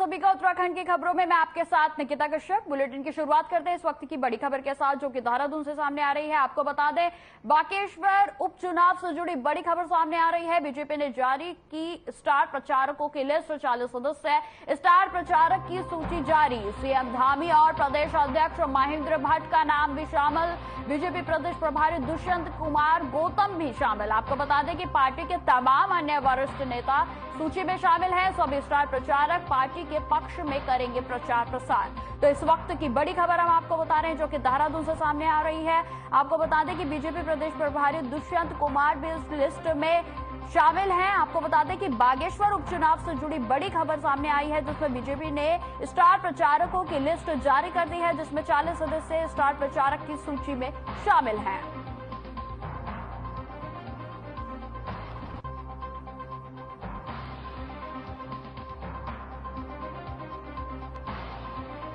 सभी का उत्तराखंड की खबरों में मैं आपके साथ निकिता कश्यप। बुलेटिन की शुरुआत करते हैं इस वक्त की बड़ी खबर के साथ, जो कि देहरादून से सामने आ रही है। आपको बता दें, बागेश्वर उपचुनाव से जुड़ी बड़ी खबर सामने आ रही है। बीजेपी ने जारी की स्टार प्रचारकों की लिस्ट, 40 सदस्य स्टार प्रचारक की सूची जारी। सीएम धामी और प्रदेश अध्यक्ष महेंद्र भट्ट का नाम भी शामिल। बीजेपी प्रदेश प्रभारी दुष्यंत कुमार गौतम भी शामिल। आपको बता दें कि पार्टी के तमाम अन्य वरिष्ठ नेता सूची में शामिल है। सभी स्टार प्रचारक पार्टी के पक्ष में करेंगे प्रचार प्रसार। तो इस वक्त की बड़ी खबर हम आपको बता रहे हैं, जो कि देहरादून से सामने आ रही है। आपको बता दें कि बीजेपी प्रदेश प्रभारी दुष्यंत कुमार भी इस लिस्ट में शामिल हैं। आपको बता दें कि बागेश्वर उपचुनाव से जुड़ी बड़ी खबर सामने आई है, जिसमें बीजेपी ने स्टार प्रचारकों की लिस्ट जारी कर दी है, जिसमें 40 सदस्य स्टार प्रचारक की सूची में शामिल हैं।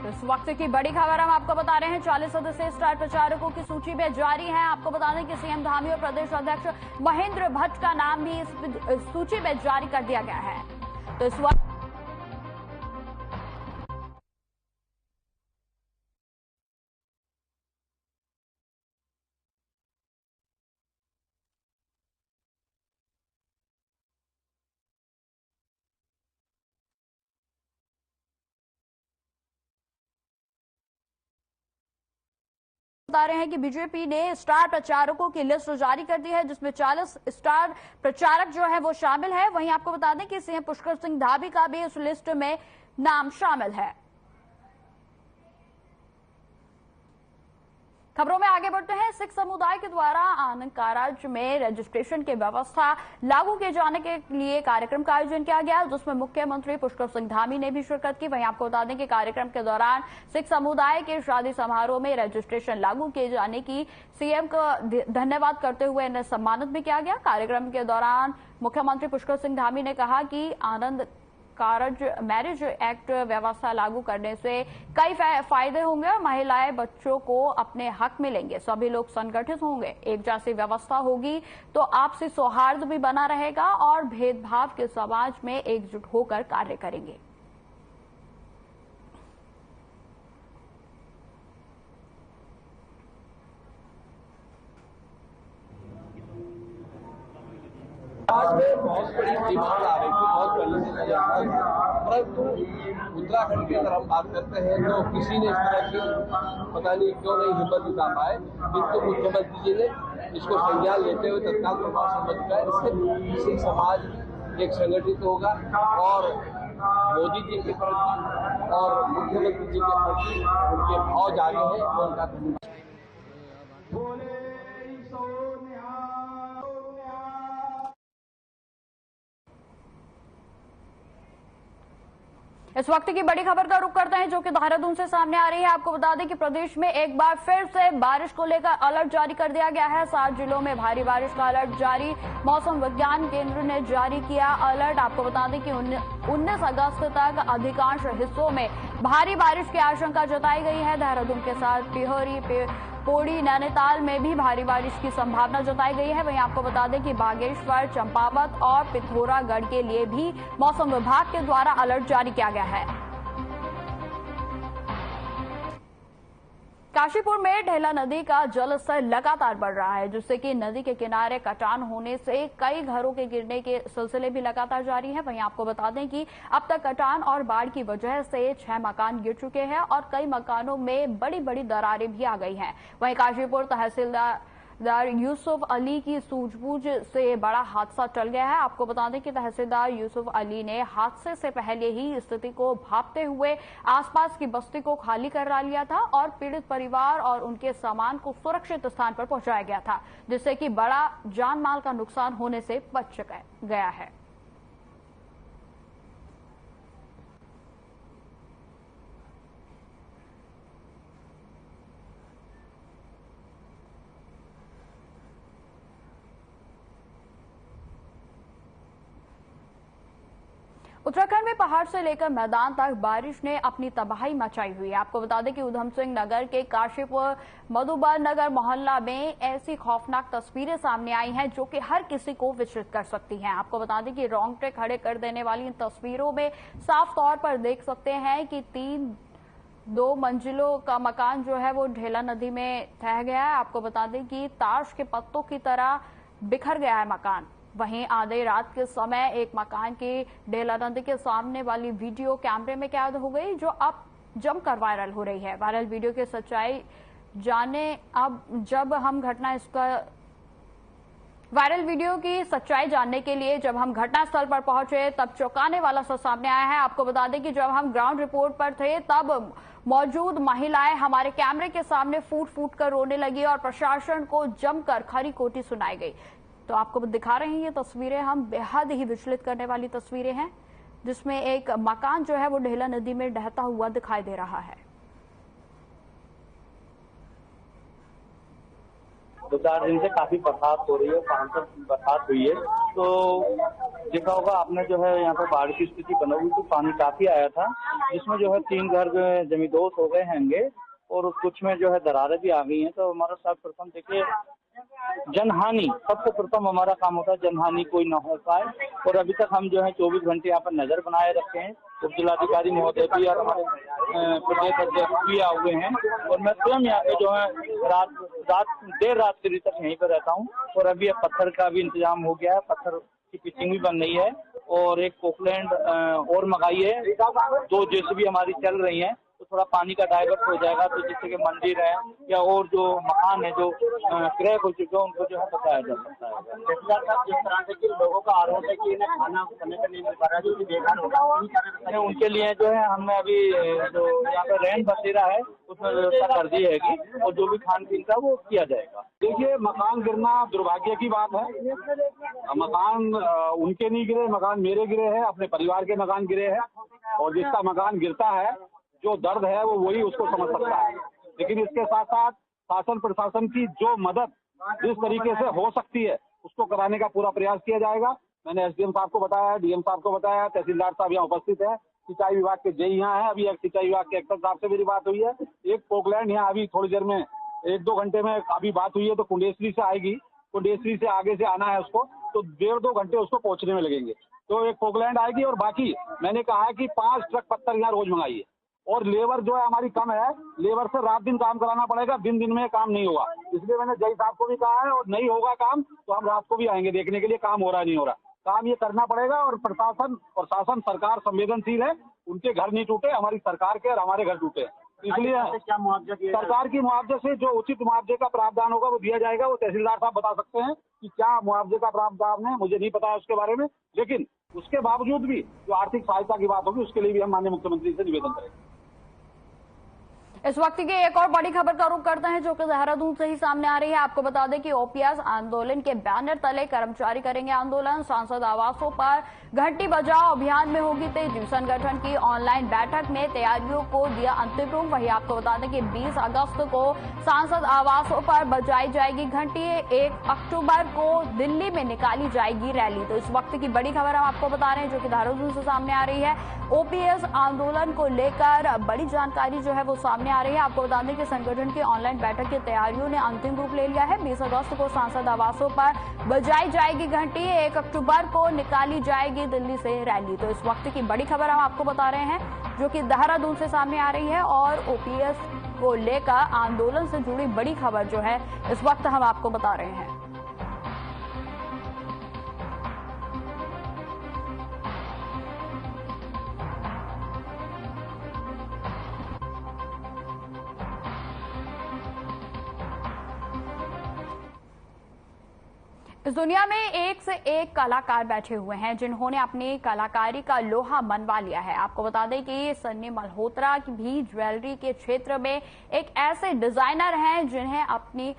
इस वक्त की बड़ी खबर हम आपको बता रहे हैं, 40 सदस्यीय स्टार प्रचारकों की सूची में जारी है। आपको बता दें कि सीएम धामी और प्रदेश अध्यक्ष महेंद्र भट्ट का नाम भी इस सूची में जारी कर दिया गया है। तो इस वक्त बता रहे हैं कि बीजेपी ने स्टार प्रचारकों की लिस्ट जारी कर दी है, जिसमें 40 स्टार प्रचारक जो है वो शामिल है। वहीं आपको बता दें कि सीएम पुष्कर सिंह धामी का भी इस लिस्ट में नाम शामिल है। खबरों में आगे बढ़ते हैं। सिख समुदाय के द्वारा आनंद कारज में रजिस्ट्रेशन की व्यवस्था लागू किए जाने के लिए कार्यक्रम का आयोजन किया गया, जिसमें मुख्यमंत्री पुष्कर सिंह धामी ने भी शिरकत की। वहीं आपको बता दें कि कार्यक्रम के दौरान सिख समुदाय के शादी समारोह में रजिस्ट्रेशन लागू किए जाने की सीएम का धन्यवाद करते हुए इन्हें सम्मानित भी किया गया। कार्यक्रम के दौरान मुख्यमंत्री पुष्कर सिंह धामी ने कहा कि आनंद कारज मैरिज एक्ट व्यवस्था लागू करने से कई फायदे होंगे और महिलाएं बच्चों को अपने हक मिलेंगे। सभी लोग संगठित होंगे, एक जैसी व्यवस्था होगी तो आपसी सौहार्द भी बना रहेगा और भेदभाव के समाज में एकजुट होकर कार्य करेंगे। आज में बहुत बड़ी डिमांड आ रही थी, बहुत पहले से नजर आ रहा था, परंतु उत्तराखंड की अगर हम बात करते हैं तो किसी ने इस तरह की पता नहीं क्यों नहीं हिम्मत जुटा पाए, किंतु मुख्यमंत्री जी ने इसको संज्ञान लेते हुए तत्काल प्रभाव से मत किया। इससे सिख समाज एक संगठित होगा और मोदी जी के प्रति और मुख्यमंत्री जी के प्रति उनके भाव जागे हैं। उनका धन्यवाद। इस वक्त की बड़ी खबर का रुख करते हैं, जो कि देहरादून से सामने आ रही है। आपको बता दें कि प्रदेश में एक बार फिर से बारिश को लेकर अलर्ट जारी कर दिया गया है। 7 जिलों में भारी बारिश का अलर्ट जारी। मौसम विज्ञान केंद्र ने जारी किया अलर्ट। आपको बता दें कि 19 अगस्त तक अधिकांश हिस्सों में भारी बारिश की आशंका जताई गई है। देहरादून के साथ टिहरी, पौड़ी, नैनीताल में भी भारी बारिश की संभावना जताई गई है। वहीं आपको बता दें कि बागेश्वर, चंपावत और पिथौरागढ़ के लिए भी मौसम विभाग के द्वारा अलर्ट जारी किया गया है। काशीपुर में ढेला नदी का जलस्तर लगातार बढ़ रहा है, जिससे कि नदी के किनारे कटान होने से कई घरों के गिरने के सिलसिले भी लगातार जारी है। वहीं आपको बता दें कि अब तक कटान और बाढ़ की वजह से 6 मकान गिर चुके हैं और कई मकानों में बड़ी बड़ी दरारें भी आ गई हैं। वहीं काशीपुर तहसीलदार यूसुफ अली की सूझबूझ से बड़ा हादसा टल गया है। आपको बता दें कि तहसीलदार यूसुफ अली ने हादसे से पहले ही स्थिति को भांपते हुए आसपास की बस्ती को खाली करा लिया था और पीड़ित परिवार और उनके सामान को सुरक्षित स्थान पर पहुंचाया गया था, जिससे कि बड़ा जान माल का नुकसान होने से बच गया है। उत्तराखंड में पहाड़ से लेकर मैदान तक बारिश ने अपनी तबाही मचाई हुई है। आपको बता दें कि उधम सिंह नगर के काशीपुर मधुबन नगर मोहल्ला में ऐसी खौफनाक तस्वीरें सामने आई हैं जो कि हर किसी को विचलित कर सकती हैं। आपको बता दें कि रोंगटे खड़े कर देने वाली इन तस्वीरों में साफ तौर पर देख सकते हैं कि 2 मंजिलों का मकान जो है वो ढेला नदी में ठह गया है। आपको बता दें कि ताश के पत्तों की तरह बिखर गया है मकान। वहीं आधी रात के समय एक मकान की ढेला नदी के सामने वाली वीडियो कैमरे में कैद हो गई, जो अब जमकर वायरल हो रही है। वायरल वीडियो की सच्चाई जाने अब जब हम वायरल वीडियो की सच्चाई जानने के लिए जब हम घटनास्थल पर पहुंचे तब चौंकाने वाला सच सामने आया है। आपको बता दें कि जब हम ग्राउंड रिपोर्ट पर थे तब मौजूद महिलाएं हमारे कैमरे के सामने फूट फूट कर रोने लगी और प्रशासन को जमकर खरी खोटी सुनाई गई। तो आपको दिखा रहे हैं ये तस्वीरें, हम बेहद ही विचलित करने वाली तस्वीरें हैं जिसमें एक मकान जो है वो ढेला नदी में बहता हुआ दिखाई दे रहा है। 2-4 दिन से काफी बरसात हो रही है, 5 बरसात हुई है, तो देखा होगा आपने जो है यहाँ पे बाढ़ की स्थिति बनी हुई, तो पानी काफी आया था, जिसमें जो है 3 घर जमींदोज हो गए हैंगे और कुछ में जो है दरारें भी आ गई हैं। तो हमारा सर्वप्रथम देखिए जनहानि, सबसे प्रथम हमारा काम होता है जनहानि कोई ना हो पाए, और अभी तक हम जो है 24 घंटे यहाँ पर नजर बनाए रखे हैं। उप जिलाधिकारी महोदय भी और हमारे प्रदेश अध्यक्ष भी आए हुए हैं, और मैं स्वयं यहाँ पे जो है देर रात से तक यहीं पर रहता हूँ। और अभी अब पत्थर का भी इंतजाम हो गया है, पत्थर की पिचिंग भी बन रही है, और एक पोकलैंड और मंगाई है, 2 जेसीबी हमारी चल रही है, तो थोड़ा पानी का डाइवर्ट हो जाएगा, तो जिससे कि मंदिर है या और जो मकान है जो क्रैक हो चुके हैं उनको जो है बचाया जा सकता है। जिस तरह से कि लोगों का आरोप है कि इन्हें खाना समय पर नहीं मिल पा रहा है, जो बेकार होगा, उनके लिए जो है हमने अभी जो यहाँ पे रैन बसेरा है उसमें व्यवस्था कर दी है, और जो भी खान पीन का वो किया जाएगा। देखिए, मकान गिरना दुर्भाग्य की बात है। मकान उनके नहीं गिरे, मकान मेरे गिरे हैं, अपने परिवार के मकान गिरे हैं, और जिसका मकान गिरता है जो दर्द है वो वही उसको समझ सकता है। लेकिन इसके साथ साथ शासन प्रशासन की जो मदद जिस तरीके से हो सकती है उसको कराने का पूरा प्रयास किया जाएगा। मैंने एसडीएम साहब को बताया, डीएम साहब को बताया, तहसीलदार साहब यहाँ उपस्थित है, सिंचाई विभाग के जेई यहाँ है, अभी एक सिंचाई विभाग के एक्टर साहब से मेरी बात हुई है। एक पोकलैंड यहाँ अभी थोड़ी देर में 1-2 घंटे में अभी बात हुई है, तो कुंडेश्वरी से आएगी, कुंडेश्वरी से आगे से आना है उसको, तो 1.5-2 घंटे उसको पहुंचने में लगेंगे। तो एक पोकलैंड आएगी, और बाकी मैंने कहा है कि 5 ट्रक पत्थर यहाँ रोज मंगाइए, और लेबर जो है हमारी कम है, लेबर से रात दिन काम कराना पड़ेगा, दिन में काम नहीं होगा। इसलिए मैंने जय साहब को भी कहा है, और नहीं होगा काम तो हम रात को भी आएंगे देखने के लिए काम हो रहा नहीं हो रहा। काम ये करना पड़ेगा, और प्रशासन और शासन सरकार संवेदनशील है, उनके घर नहीं टूटे, हमारी सरकार के और हमारे घर टूटे। इसलिए क्या मुआवजा सरकार की मुआवजे से जो उचित मुआवजे का प्रावधान होगा वो दिया जाएगा। वो तहसीलदार साहब बता सकते हैं कि क्या मुआवजे का प्रावधान है, मुझे नहीं पता है उसके बारे में, लेकिन उसके बावजूद भी जो आर्थिक सहायता की बात होगी उसके लिए भी हम माननीय मुख्यमंत्री से निवेदन करेंगे। इस वक्त की एक और बड़ी खबर का रुख करते हैं जो कि देहरादून से ही सामने आ रही है। आपको बता दें कि ओपीएस आंदोलन के बैनर तले कर्मचारी करेंगे आंदोलन। सांसद आवासों पर घंटी बजाओ अभियान में होगी तेजी। संगठन की ऑनलाइन बैठक में तैयारियों को दिया अंतिम रूप। वहीं आपको बता दें कि 20 अगस्त को सांसद आवासों पर बजाई जाएगी घंटी। 1 अक्टूबर को दिल्ली में निकाली जाएगी रैली। तो इस वक्त की बड़ी खबर हम आपको बता रहे हैं जो कि देहरादून से सामने आ रही है। ओपीएस आंदोलन को लेकर बड़ी जानकारी जो है वो सामने आ रही है। आपको बता दें कि संगठन की ऑनलाइन बैठक की तैयारियों ने अंतिम रूप ले लिया है। 20 अगस्त को सांसद आवासों पर बजाई जाएगी घंटी। 1 अक्टूबर को निकाली जाएगी दिल्ली से रैली। तो इस वक्त की बड़ी खबर हम आपको बता रहे हैं जो कि देहरादून से सामने आ रही है, और ओपीएस को लेकर आंदोलन से जुड़ी बड़ी खबर जो है इस वक्त हम आपको बता रहे हैं। इस दुनिया में एक से एक कलाकार बैठे हुए हैं जिन्होंने अपनी कलाकारी का लोहा मनवा लिया है। आपको बता दें कि सन्नी मल्होत्रा भी ज्वेलरी के क्षेत्र में एक ऐसे डिजाइनर हैं जिन्हें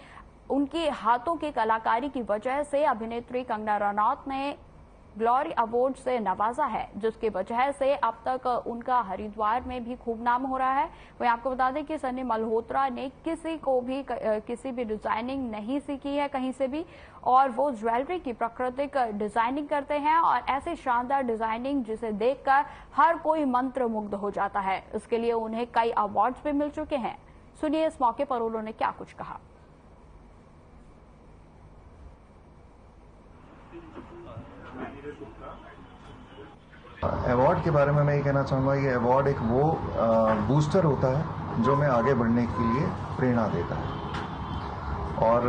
उनकी हाथों की कलाकारी की वजह से अभिनेत्री कंगना रनौत ने ग्लोरी अवार्ड से नवाजा है, जिसकी वजह से अब तक उनका हरिद्वार में भी खूब नाम हो रहा है। वहीं आपको बता दें कि सनी मल्होत्रा ने किसी भी डिजाइनिंग नहीं सीखी है कहीं से भी, और वो ज्वेलरी की प्राकृतिक डिजाइनिंग करते हैं और ऐसे शानदार डिजाइनिंग जिसे देखकर हर कोई मंत्रमुग्ध हो जाता है। इसके लिए उन्हें कई अवार्ड्स भी मिल चुके हैं। सुनिए इस मौके पर उन्होंने क्या कुछ कहा। अवार्ड के बारे में मैं ये कहना चाहूँगा, ये अवार्ड एक वो बूस्टर होता है जो हमें आगे बढ़ने के लिए प्रेरणा देता है। और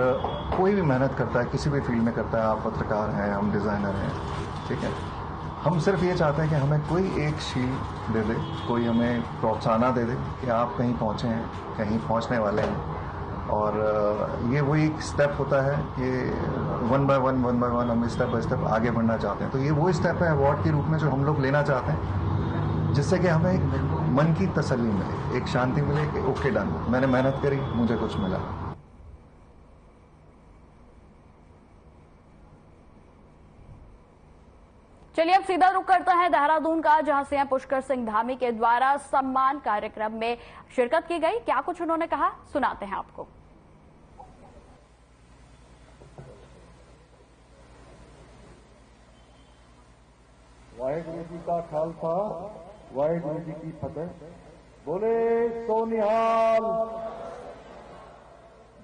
कोई भी मेहनत करता है, किसी भी फील्ड में करता है, आप पत्रकार हैं, हम डिज़ाइनर हैं, ठीक है, हम सिर्फ ये चाहते हैं कि हमें कोई एक शील्ड दे दे, कोई हमें प्रोत्साहन दे दे कि आप कहीं पहुँचे हैं, कहीं पहुँचने वाले हैं। और ये वही एक स्टेप होता है कि वन बाय वन हम स्टेप बाय स्टेप आगे बढ़ना चाहते हैं। तो ये वो स्टेप है अवार्ड के रूप में जो हम लोग लेना चाहते हैं, जिससे कि हमें एक मन की तसल्ली मिले, एक शांति मिले कि ओके डन, मैंने मेहनत करी, मुझे कुछ मिला। चलिए अब सीधा रुख करता है देहरादून का, जहां से पुष्कर सिंह धामी के द्वारा सम्मान कार्यक्रम में शिरकत की गई। क्या कुछ उन्होंने कहा, सुनाते हैं आपको। वाहेगुरु जी का खालसा, वाहेगुरु जी की फतेह। बोले सोनिहाल,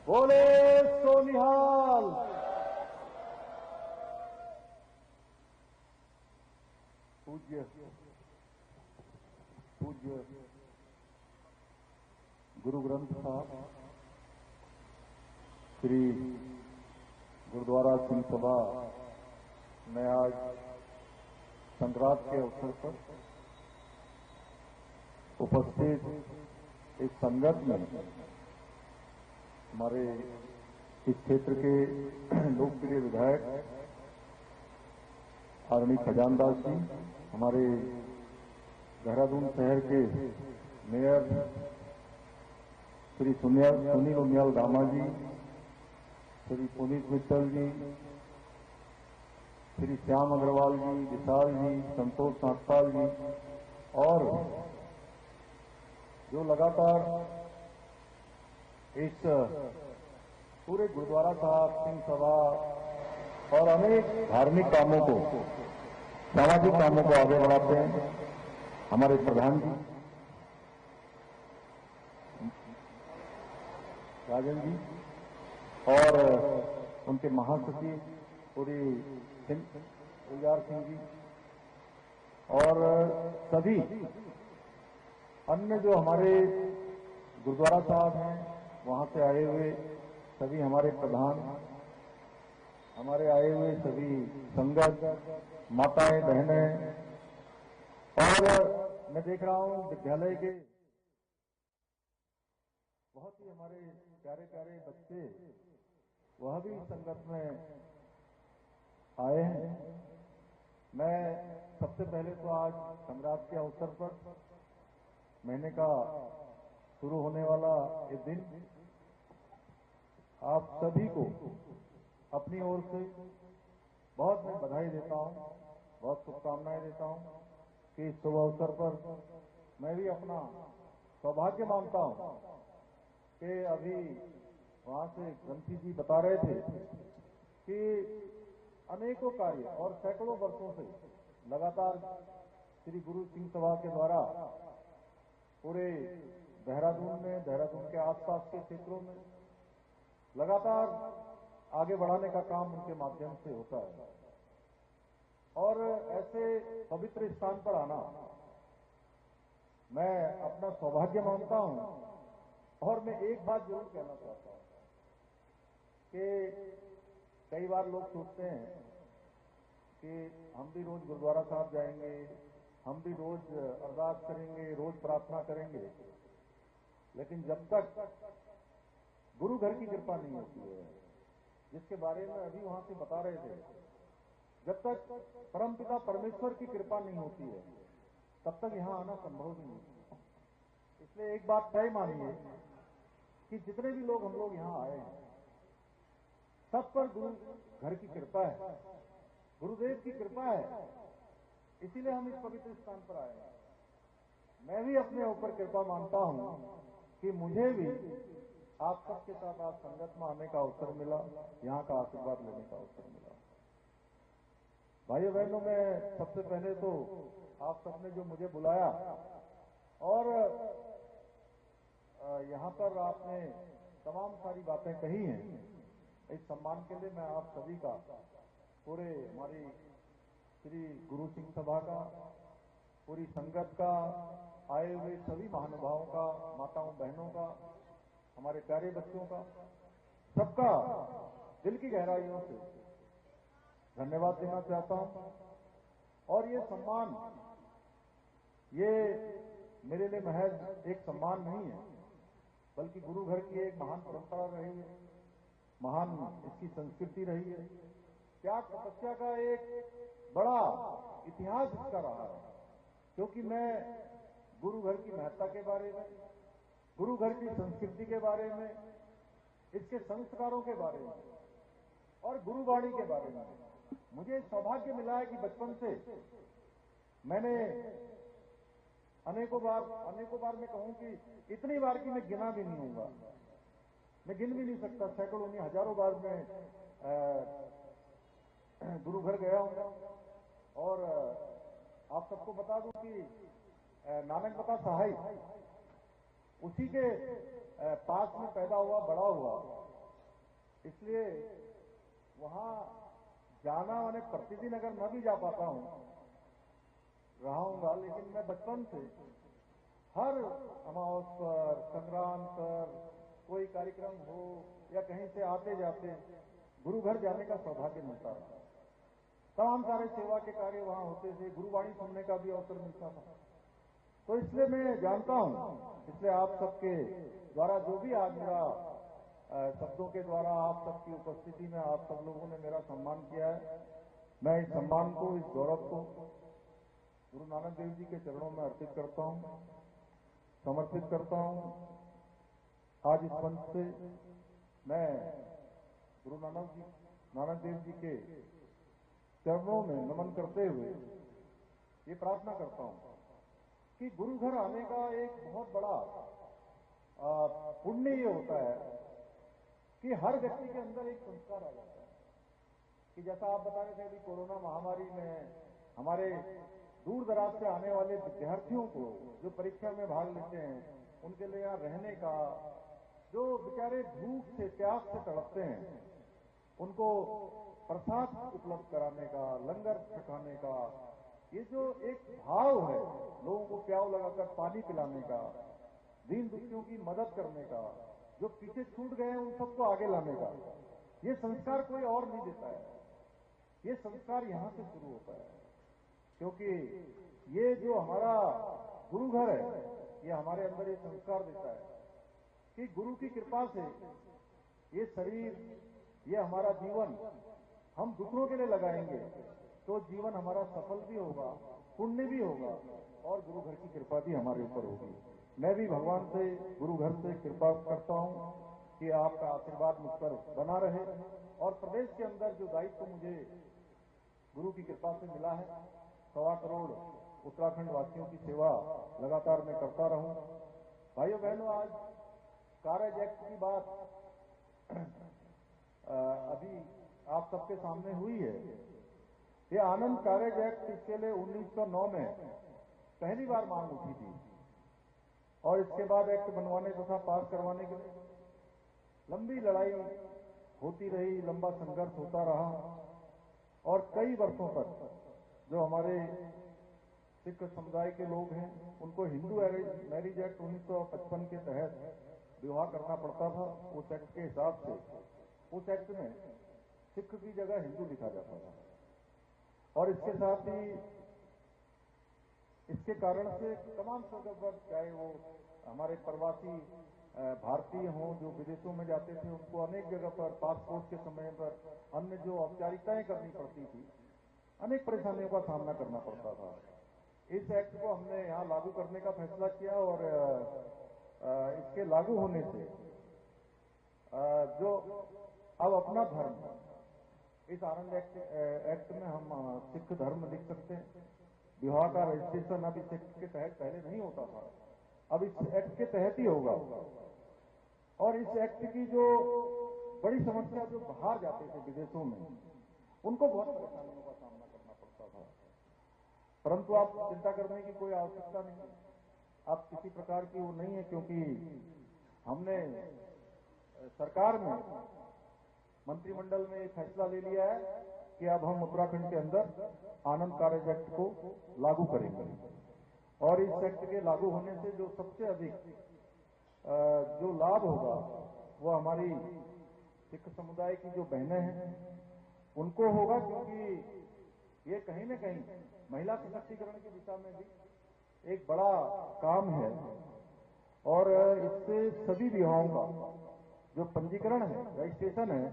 बोले सोनिहाल। पूज्य गुरु ग्रंथ साहब श्री गुरुद्वारा सिंह सभा में आज संक्रांत के अवसर पर उपस्थित इस संगत में हमारे इस क्षेत्र के लोकप्रिय विधायक आदरणीय खजानदास जी, हमारे देहरादून शहर के मेयर श्री सुनील उनियाल दामा जी, श्री पुनीत मित्तल जी, श्री श्याम अग्रवाल जी, विशाल जी, संतोष नागपाल जी, और जो लगातार इस पूरे गुरुद्वारा साहब, सिंह सभा और अनेक धार्मिक कामों को, सामाजिक कामों को आगे बढ़ाते हैं, हमारे प्रधान जी राजन जी और उनके महासचिव पूरी गुलजार सिंह जी और सभी अन्य जो हमारे गुरुद्वारा साहब हैं, वहां से आए हुए सभी हमारे प्रधान, हमारे आए हुए सभी संगत, माताएं, बहनें, और मैं देख रहा हूं विद्यालय के बहुत ही हमारे प्यारे प्यारे बच्चे, वह भी संगत में आए हैं। मैं सबसे पहले तो आज संक्रांत के अवसर पर महीने का शुरू होने वाला ये दिन आप सभी को अपनी ओर से बहुत मैं बधाई देता हूं, बहुत शुभकामनाएं देता हूं कि इस शुभ अवसर पर मैं भी अपना सौभाग्य मानता हूं कि अभी वहां से ग्रंथी जी बता रहे थे कि अनेकों कार्य और सैकड़ों वर्षों से लगातार श्री गुरु सिंह सभा के द्वारा पूरे देहरादून में, देहरादून के आसपास के क्षेत्रों में लगातार आगे बढ़ाने का काम उनके माध्यम से होता है। और ऐसे पवित्र स्थान पर आना मैं अपना सौभाग्य मानता हूं। और मैं एक बात जरूर कहना चाहता हूं कि कई बार लोग सोचते हैं कि हम भी रोज गुरुद्वारा साहब जाएंगे, हम भी रोज अरदास करेंगे, रोज प्रार्थना करेंगे, लेकिन जब तक गुरु घर की कृपा नहीं होती है, जिसके बारे में अभी वहां से बता रहे थे, जब तक परमपिता परमेश्वर की कृपा नहीं होती है, तब तक यहां आना संभव नहीं है। इसलिए एक बात तय मानिए कि जितने भी लोग हम लोग यहां आए हैं, सब पर गुरु घर की कृपा है, गुरुदेव की कृपा है, इसीलिए हम इस पवित्र स्थान पर आए हैं। मैं भी अपने ऊपर कृपा मानता हूं कि मुझे भी आप सबके साथ आज संगत में आने का अवसर मिला, यहाँ का आशीर्वाद लेने का अवसर मिला। भाइयों बहनों, मैं सबसे पहले तो आप सबने जो मुझे बुलाया और यहाँ पर आपने तमाम सारी बातें कही हैं, इस सम्मान के लिए मैं आप सभी का, पूरे हमारी श्री गुरु सिंह सभा का, पूरी संगत का, आए हुए सभी महानुभावों का, माताओं बहनों का, हमारे प्यारे बच्चों का, सबका दिल की गहराइयों से धन्यवाद देना चाहता हूं। और ये सम्मान, ये मेरे लिए महज एक सम्मान नहीं है, बल्कि गुरु घर की एक महान परंपरा रही है, महान इसकी संस्कृति रही है। त्याग तपस्या का एक बड़ा इतिहास इसका रहा है, क्योंकि मैं गुरु घर की महत्ता के बारे में, गुरु घर की संस्कृति के बारे में, इसके संस्कारों के बारे में और गुरुवाणी के बारे में मुझे सौभाग्य मिला है कि बचपन से मैंने अनेकों बार मैं कहूं कि इतनी बार कि मैं गिना भी नहीं होऊंगा, मैं गिन भी नहीं सकता, सैकड़ों नहीं हजारों बार मैं गुरु घर गया हूं। और आप सबको बता दूं कि नानक बता साहिब उसी के पास में पैदा हुआ, बड़ा हुआ, इसलिए वहां जाना, मैंने प्रतिदिन अगर मैं भी जा पाता हूं रहूंगा, लेकिन मैं बचपन से हर अमावस पर, संक्रांत पर, कोई कार्यक्रम हो या कहीं से आते जाते गुरु घर जाने का सौभाग्य मिलता था। तमाम सारे सेवा के कार्य वहां होते थे, गुरुवाणी सुनने का भी अवसर मिलता था। तो इसलिए मैं जानता हूं, इसलिए आप सबके द्वारा जो भी आज मेरा शब्दों के द्वारा आप सबकी उपस्थिति में आप सब लोगों ने मेरा सम्मान किया है, मैं इस सम्मान को, इस गौरव को गुरु नानक देव जी के चरणों में अर्पित करता हूं, समर्पित करता हूं। आज इस मंच से मैं गुरु नानक देव जी के चरणों में नमन करते हुए ये प्रार्थना करता हूं कि गुरु घर आने का एक बहुत बड़ा पुण्य ये होता है कि हर व्यक्ति के अंदर एक संस्कार आ जाता है कि जैसा आप बता रहे थे अभी कोरोना महामारी में हमारे दूर दराज से आने वाले विद्यार्थियों को जो परीक्षा में भाग लेते हैं, उनके लिए यहाँ रहने का, जो बेचारे भूख से, प्यास से तड़पते हैं, उनको प्रसाद उपलब्ध कराने का, लंगर छकाने का, ये जो एक भाव है, लोगों को प्याव लगाकर पानी पिलाने का, दीन दुखियों की मदद करने का, जो पीछे छूट गए हैं उन सबको आगे लाने का, ये संस्कार कोई और नहीं देता है। ये संस्कार यहां से शुरू होता है, क्योंकि ये जो हमारा गुरु घर है, ये हमारे अंदर ये संस्कार देता है कि गुरु की कृपा से ये शरीर, ये हमारा जीवन हम दूसरों के लिए लगाएंगे तो जीवन हमारा सफल भी होगा, पुण्य भी होगा और गुरु घर की कृपा भी हमारे ऊपर होगी। मैं भी भगवान से, गुरु घर से कृपा करता हूं कि आपका आशीर्वाद मुझ पर बना रहे और प्रदेश के अंदर जो दायित्व मुझे गुरु की कृपा से मिला है, 1.25 करोड़ उत्तराखंड वासियों की सेवा लगातार मैं करता रहूं। भाइयों बहनों, आज कारज एक्ट की बात अभी आप सबके सामने हुई है। ये आनंद कारज एक्ट इसके लिए 1909 में पहली बार मांग उठी थी और इसके बाद एक्ट बनवाने तथा पास करवाने के लिए लंबी लड़ाई होती रही, लंबा संघर्ष होता रहा और कई वर्षों तक जो हमारे सिख समुदाय के लोग हैं उनको हिंदू मैरिज एक्ट 1955 के तहत विवाह करना पड़ता था। उस एक्ट के हिसाब से उस एक्ट में सिख की जगह हिंदू लिखा जाता था और इसके साथ ही इसके कारण से तमाम जगह पर, चाहे वो हमारे प्रवासी भारतीय हों जो विदेशों में जाते थे, उनको अनेक जगह पर पासपोर्ट के समय पर अन्य जो औपचारिकताएं करनी पड़ती थी, अनेक परेशानियों का सामना करना पड़ता था। इस एक्ट को हमने यहाँ लागू करने का फैसला किया और इसके लागू होने से जो अब अपना धर्म इस आनंद एक्ट में हम सिख धर्म लिख सकते हैं। विवाह का रजिस्ट्रेशन अब इस एक्ट के तहत पहले नहीं होता था, अब इस एक्ट के तहत ही होगा। और इस एक्ट की जो बड़ी समस्या, जो बाहर जाते थे विदेशों में, उनको बहुत परेशानियों का सामना करना पड़ता था, परंतु आप चिंता करने की कोई आवश्यकता नहीं है। अब किसी प्रकार की वो नहीं है, क्योंकि हमने सरकार में, मंत्रिमंडल में फैसला ले लिया है कि अब हम उत्तराखंड के अंदर आनंद कारज एक्ट को लागू करेंगे। और इस एक्ट के लागू होने से जो सबसे अधिक जो लाभ होगा वो हमारी सिख समुदाय की जो बहनें हैं उनको होगा, क्योंकि ये कहीं न कहीं महिला सशक्तिकरण की दिशा में भी एक बड़ा काम है। और इससे सभी विवाहों का जो पंजीकरण है, रजिस्ट्रेशन है,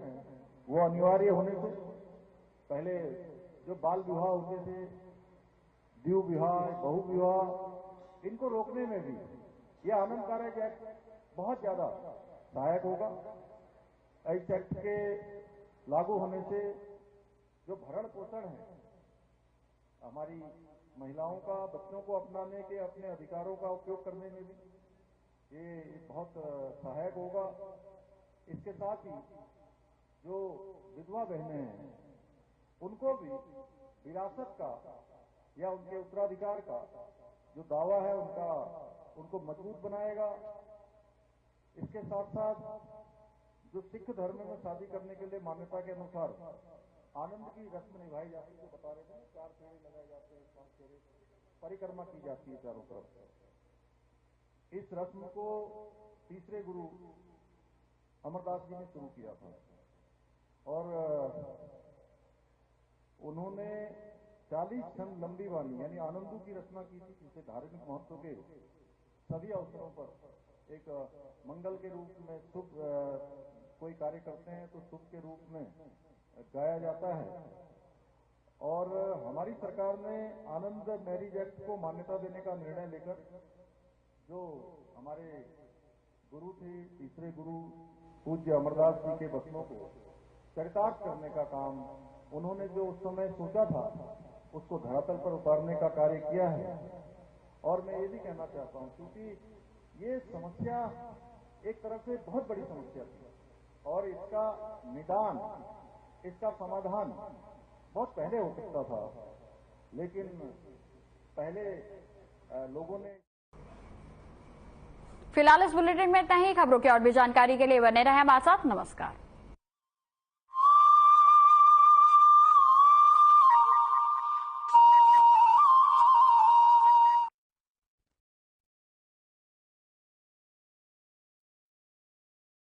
वो अनिवार्य होने से पहले जो बाल विवाह होते थे, द्विव विवाह, बहु विवाह, इनको रोकने में भी यह आनंद कारज एक्ट बहुत ज्यादा सहायक होगा। इस एक्ट के लागू होने से जो भरण पोषण है हमारी महिलाओं का, बच्चों को अपनाने के, अपने अधिकारों का उपयोग करने में भी ये बहुत सहायक होगा। इसके साथ ही जो विधवा बहनें हैं उनको भी विरासत का या उनके उत्तराधिकार का जो दावा है उनको मजबूत बनाएगा। इसके साथ साथ जो सिख धर्म में शादी करने के लिए मान्यता के अनुसार आनंद की रस्म निभाई जाती है, जो बता रहे थे ना, 4 फेरे लगाए जाते हैं, 5 फेरे, परिक्रमा की जाती है चारों तरफ। इस रस्म को तीसरे गुरु अमरदास जी ने शुरू किया था और उन्होंने 40 क्षण लंबी वाणी यानी आनंदों की रचना की थी, जिसे धार्मिक महत्व के सभी अवसरों पर एक मंगल के रूप में, शुभ कोई कार्य करते हैं तो शुभ के रूप में गाया जाता है। और हमारी सरकार ने आनंद मैरिज एक्ट को मान्यता देने का निर्णय लेकर जो हमारे गुरु थे, तीसरे गुरु पूज्य अमरदास जी के वचनों को चरितार्थ करने का काम उन्होंने जो उस समय सोचा था उसको धरातल पर उतारने का कार्य किया है। और मैं ये भी कहना चाहता हूं, क्योंकि ये समस्या एक तरह से बहुत बड़ी समस्या थी और इसका निदान, इसका समाधान बहुत पहले हो सकता था, लेकिन पहले लोगों ने। फिलहाल इस बुलेटिन में इतना ही। खबरों की और भी जानकारी के लिए बने रहें हमारे साथ। नमस्कार।